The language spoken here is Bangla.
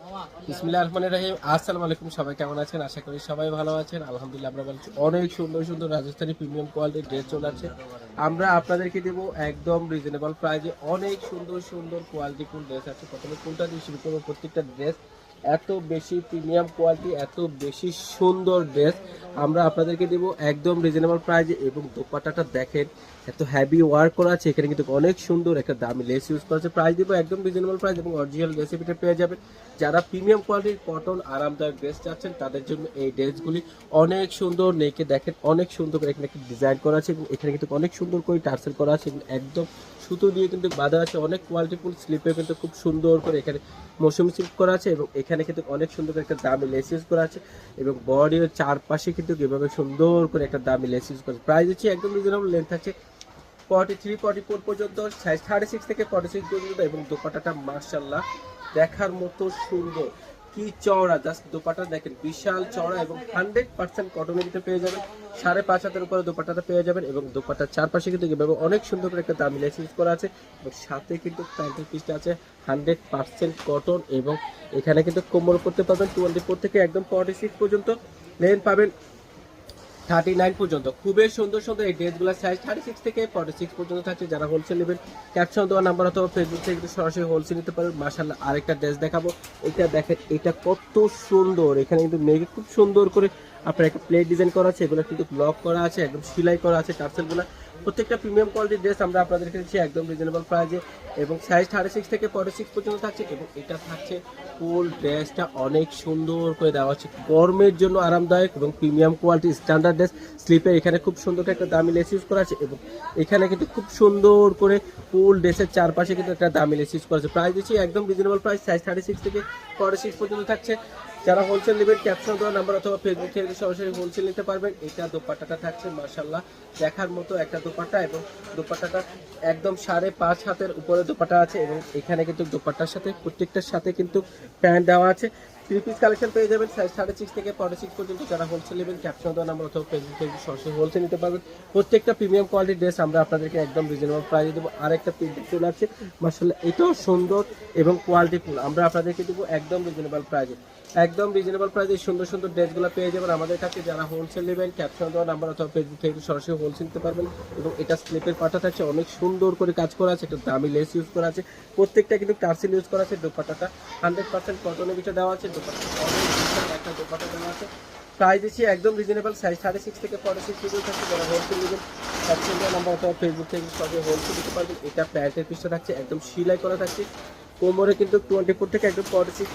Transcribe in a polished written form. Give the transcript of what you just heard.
বিসমিল্লাহির রহমানির রহিম। আসসালামু আলাইকুম, সবাই কেমন আছেন? আশা করি সবাই ভালো আছেন। আলহামদুলিল্লাহ আমরা ভালো আছি। অনেক সুন্দর সুন্দর রাজস্থানি প্রিমিয়াম কোয়ালিটির ড্রেস চলে আসছে। আমরা আপনাদেরকে দেবো একদম রিজনেবল প্রাইসে। অনেক সুন্দর সুন্দর কোয়ালিটিফুল ড্রেস আছে। প্রথমে কোনটা দিয়ে শুরু করবো? প্রত্যেকটা ড্রেস এত বেশি প্রিমিয়াম কোয়ালিটি, এত বেশি সুন্দর ড্রেস আমরা আপনাদেরকে দেবো একদম রিজনেবল প্রাইসে। এবং দোপাট্টাটা দেখেন, এত হ্যাভি ওয়ার্ক করা আছে। এখানে কিন্তু অনেক সুন্দর একটা দামি লেস ইউজ করা আছে। প্রাইস দিব একদম রিজনেবল প্রাইস এবং অরিজিনাল রেসিপিটা পেয়ে যাবেন। যারা প্রিমিয়াম কোয়ালিটির কটন আরামদায়ক ড্রেস চাচ্ছেন তাদের জন্য এই ড্রেসগুলি অনেক সুন্দর। নেকে দেখেন অনেক সুন্দর করে এখানে একটা ডিজাইন করা আছে এবং এখানে কিন্তু অনেক সুন্দর করে টার্সেল করা আছে এবং একদম সুতো দিয়ে কিন্তু বাঁধা আছে। অনেক কোয়ালিটিফুল স্লিপে কিন্তু খুব সুন্দর করে এখানে মৌসুমি সিল্ক করা আছে এবং এখানে কিন্তু অনেক সুন্দর করে একটা দামি লেস ইউজ করা আছে এবং বডির চারপাশে কিন্তু এভাবে সুন্দর করে একটা দামি লেস ইউজ করা আছে। প্রাইস হচ্ছে একদম রিজনেবল। লেন্থ আছে 43-44 পর্যন্ত, সাইজ 36 থেকে 46 পর্যন্ত এবং দোপাট্টাটা মাশাআল্লাহ দেখার মতো সুন্দর। কি চওড়া, জাস্ট দোপাট্টা দেখেন বিশাল চওড়া এবং 100% কটনের ভিতরে পেয়ে যাবেন। 5.5 হাতের উপরে দোপাট্টাটা পেয়ে যাবেন এবং দোপাট্টার চারপাশে কিন্তু এভাবে অনেক সুন্দর করে একটা দামি লেস ইউজ করা আছে এবং সাথে কিন্তু প্যান্টের পিসটা আছে 100% কটন এবং এখানে কিন্তু কোমর করতে পারবেন 24 থেকে একদম 46 পর্যন্ত। লেন্থ পাবেন 39 পর্যন্ত। খুবই সুন্দর সুন্দর এই ড্রেসগুলোর সাইজ 36 থেকে 46 পর্যন্ত থাকছে। যারা হোলসেল নেবেন ক্যাপশন দেওয়া নাম্বার অথবা ফেসবুক থেকে কিন্তু সরাসরি হোলসেল নিতে পারেন। মাশাআল্লাহ আরেকটা ড্রেস দেখাবো। এটা দেখেন, এটা কত সুন্দর। এখানে কিন্তু মেঘে খুব সুন্দর করে আপনার একটা প্লেট ডিজাইন করা আছে। এগুলো কিন্তু ব্লক করা আছে, একদম সেলাই করা আছে টার্সেলগুলো। প্রত্যেকটা প্রিমিয়াম কোয়ালিটির ড্রেস আমরা আপনাদেরকে দিচ্ছি একদম রিজনেবল প্রাইসে এবং সাইজ 36 থেকে 46 পর্যন্ত থাকছে এবং এটা থাকছে ফুল ড্রেসটা অনেক সুন্দর করে দেওয়া আছে, গরমের জন্য আরামদায়ক এবং প্রিমিয়াম কোয়ালিটি স্ট্যান্ডার্ড ড্রেস। স্লিপের এখানে খুব সুন্দর একটা দামি লেস ইউজ করা আছে এবং এখানে কিন্তু খুব সুন্দর করে ফুল ড্রেসের চারপাশে কিন্তু একটা দামি লেস ইউজ করা আছে। প্রাইস দিচ্ছি একদম রিজনেবল প্রাইস, সাইজ 36 থেকে 46 পর্যন্ত থাকছে। যারা হোলসেল নেবেন ক্যাপশন দেওয়া নাম্বার অথবা ফেসবুক থেকে সরাসরি হোলসেল নিতে পারবেন। এটা দোপাট্টাটা থাকছে মাশাআল্লাহ দেখার মতো একটা দোপাট্টা এবং দোপাট্টাটা একদম 5.5 হাতের উপরে দোপাট্টা আছে এবং এখানে কিন্তু দোপাট্টার সাথে প্রত্যেকটার সাথে কিন্তু প্যান্ট দেওয়া আছে। 3 পিস কালেকশন পেয়ে যাবেন সাইজ 36 থেকে 46 পর্যন্ত। যারা হোলসেল নেবেন ক্যাপশন দেওয়া নাম্বার অথবা ফেসবুক থেকে সরাসরি হোলসেল নিতে পারবেন। প্রত্যেকটা প্রিমিয়াম কোয়ালিটির ড্রেস আমরা আপনাদেরকে একদম রিজনেবল প্রাইসে দেবো। আরেকটা প্রিন্ট চলে আসছে মাশাআল্লাহ, এটাও সুন্দর এবং কোয়ালিটিফুল। আমরা আপনাদেরকে দেবো একদম রিজনেবল প্রাইসে। একদম রিজনেবল প্রাইসে সুন্দর সুন্দর ড্রেসগুলো পেয়ে যাবেন আমাদের কাছে। যারা হোলসেল নেবেন ক্যাপশন দেওয়া নাম্বার অথবা ফেসবুক থেকে সরাসরি হোলসেল নিতে পারবেন এবং এটা স্লিপের পাটা থাকছে অনেক সুন্দর করে কাজ করা আছে, একটা দামি লেস ইউজ করা আছে। প্রত্যেকটা কিন্তু টার্সেল ইউজ করা আছে। দোপাট্টাটা 100% কটনের ভিতরে দেওয়া আছে। দোপাট্টা অনেক বিশাল একটা দোপাট্টা দেওয়া আছে। প্রাইস দিচ্ছি একদম রিজনেবল, সাইজ 36 থেকে 46 পর্যন্ত থাকছে। যারা হোলসেল নেবেন ক্যাপশন দেওয়া নাম্বার অথবা ফেসবুক থেকে সরাসরি হোলসেল নিতে পারবেন। এটা প্যান্টের পিসটা থাকছে একদম সেলাই করা থাকছে। কোমরে কিন্তু 24 থেকে একদম 46